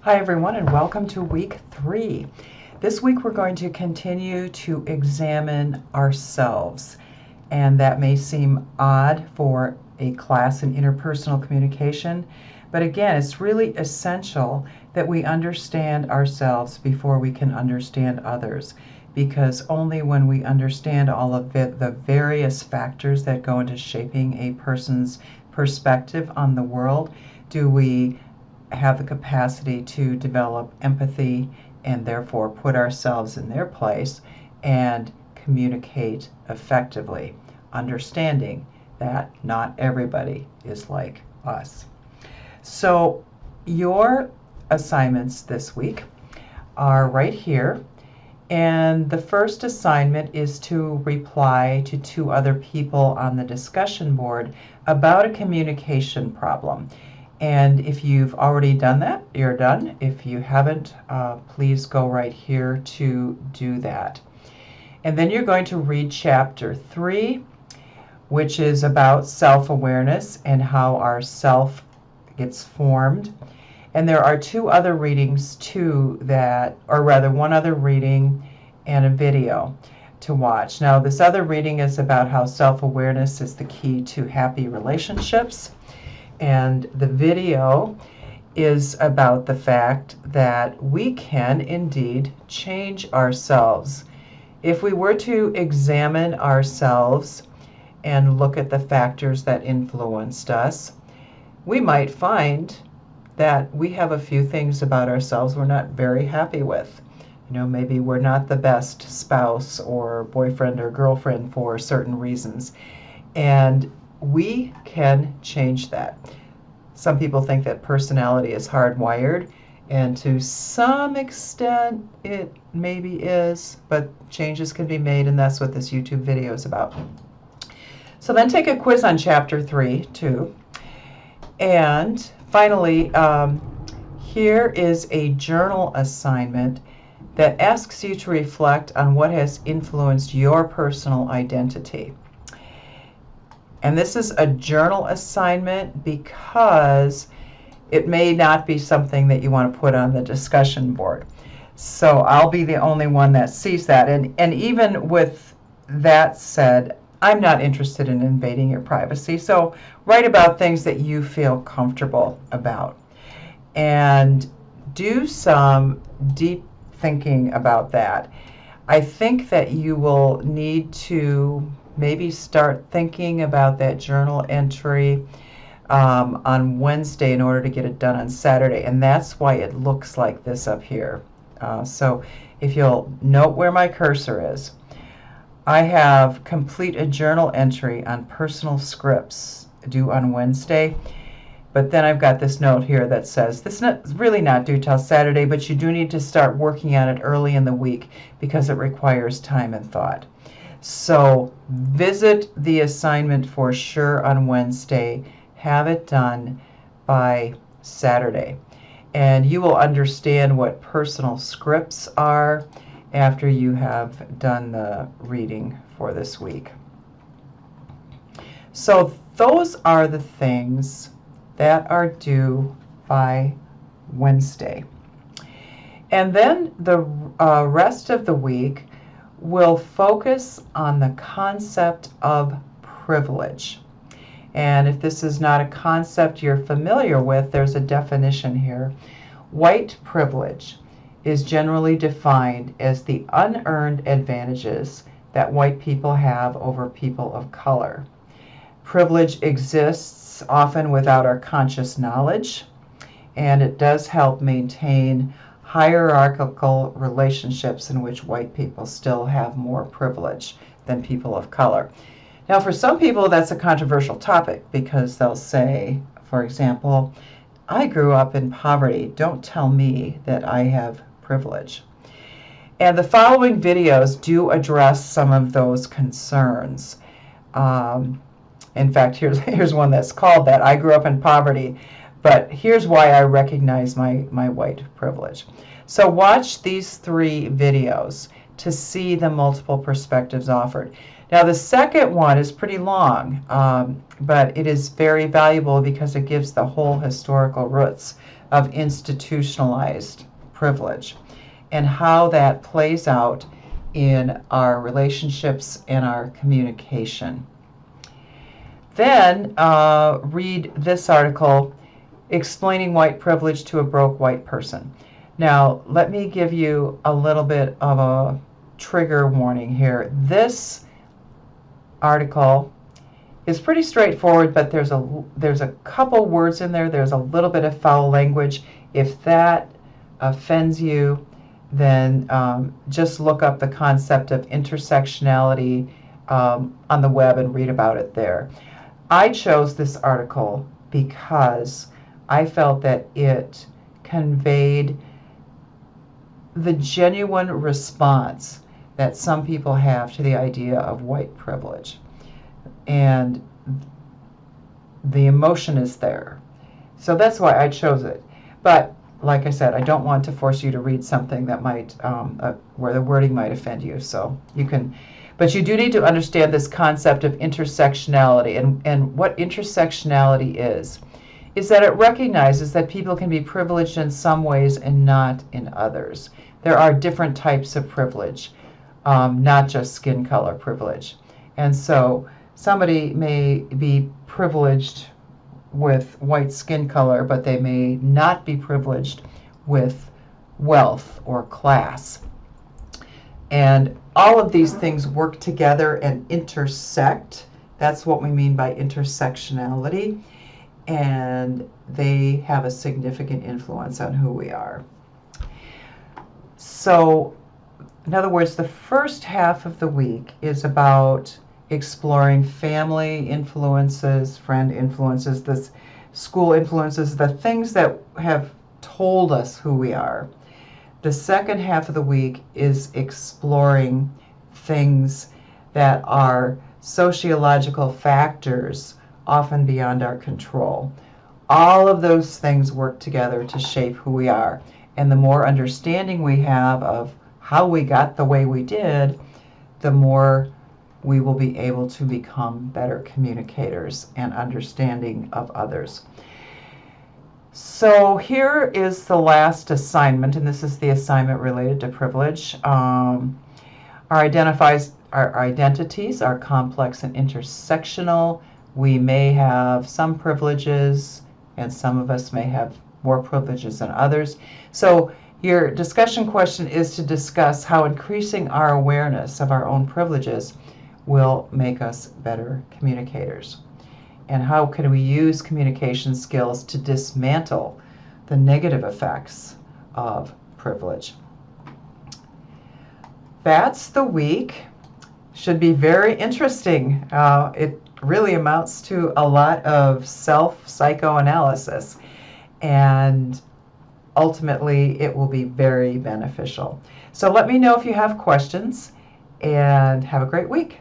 Hi everyone, and welcome to week 3. This week we're going to continue to examine ourselves, and that may seem odd for a class in interpersonal communication, but again, it's really essential that we understand ourselves before we can understand others, because only when we understand all of the various factors that go into shaping a person's perspective on the world do we have the capacity to develop empathy and therefore put ourselves in their place and communicate effectively, understanding that not everybody is like us. So your assignments this week are right here, and the first assignment is to reply to 2 other people on the discussion board about a communication problem. And if you've already done that, you're done. If you haven't, please go right here to do that. And then you're going to read chapter 3, which is about self-awareness and how our self gets formed. And there are 2 other readings too one other reading and a video to watch. Now, this other reading is about how self-awareness is the key to happy relationships. And the video is about the fact that we can indeed change ourselves. If we were to examine ourselves and look at the factors that influenced us, we might find that we have a few things about ourselves we're not very happy with. Maybe we're not the best spouse or boyfriend or girlfriend for certain reasons. And we can change that. Some people think that personality is hardwired, and to some extent it maybe is, but changes can be made, and that's what this YouTube video is about. So then take a quiz on chapter 3 too. And finally, here is a journal assignment that asks you to reflect on what has influenced your personal identity. And this is a journal assignment because it may not be something that you want to put on the discussion board. So I'll be the only one that sees that. And even with that said, I'm not interested in invading your privacy. So write about things that you feel comfortable about. And do some deep thinking about that. I think that you will need to maybe start thinking about that journal entry on Wednesday in order to get it done on Saturday. And that's why it looks like this up here. So if you'll note where my cursor is, I have complete a journal entry on personal scripts due on Wednesday. But then I've got this note here that says, this is really not due till Saturday, but you do need to start working on it early in the week because it requires time and thought. So visit the assignment for sure on Wednesday. Have it done by Saturday. And you will understand what personal scripts are after you have done the reading for this week. So those are the things that are due by Wednesday. And then the rest of the week will focus on the concept of privilege. And if this is not a concept you're familiar with, there's a definition here. White privilege is generally defined as the unearned advantages that white people have over people of color. Privilege exists often without our conscious knowledge, and it does help maintain hierarchical relationships in which white people still have more privilege than people of color. Now, for some people, that's a controversial topic because they'll say, for example, I grew up in poverty. Don't tell me that I have privilege. And the following videos do address some of those concerns. In fact, here's one that's called that. I grew up in poverty, but here's why I recognize my white privilege. So watch these 3 videos to see the multiple perspectives offered. Now, the second one is pretty long, but it is very valuable because it gives the whole historical roots of institutionalized privilege and how that plays out in our relationships and our communication. Then read this article, Explaining White Privilege to a Broke White Person. Now, let me give you a little bit of a trigger warning here. This article is pretty straightforward, but there's a couple words in there. There's a little bit of foul language. If that offends you, then just look up the concept of intersectionality on the web and read about it there. I chose this article because I felt that it conveyed the genuine response that some people have to the idea of white privilege. And the emotion is there. So that's why I chose it. But like I said, I don't want to force you to read something that might, where the wording might offend you. So you can, but you do need to understand this concept of intersectionality. And what intersectionality is that it recognizes that people can be privileged in some ways and not in others. There are different types of privilege, not just skin color privilege. And so somebody may be privileged with white skin color, but they may not be privileged with wealth or class. And all of these things work together and intersect. That's what we mean by intersectionality. And they have a significant influence on who we are. So, in other words, the first half of the week is about exploring family influences, friend influences, the school influences, the things that have told us who we are. The second half of the week is exploring things that are sociological factors, often beyond our control. All of those things work together to shape who we are. And the more understanding we have of how we got the way we did, the more we will be able to become better communicators and understanding of others. So here is the last assignment, and this is the assignment related to privilege. Our identities are complex and intersectional. We may have some privileges, and some of us may have more privileges than others. So your discussion question is to discuss how increasing our awareness of our own privileges will make us better communicators. And how can we use communication skills to dismantle the negative effects of privilege? That's the week. Should be very interesting. It really amounts to a lot of self-psychoanalysis, and ultimately it will be very beneficial. So let me know if you have questions, and have a great week.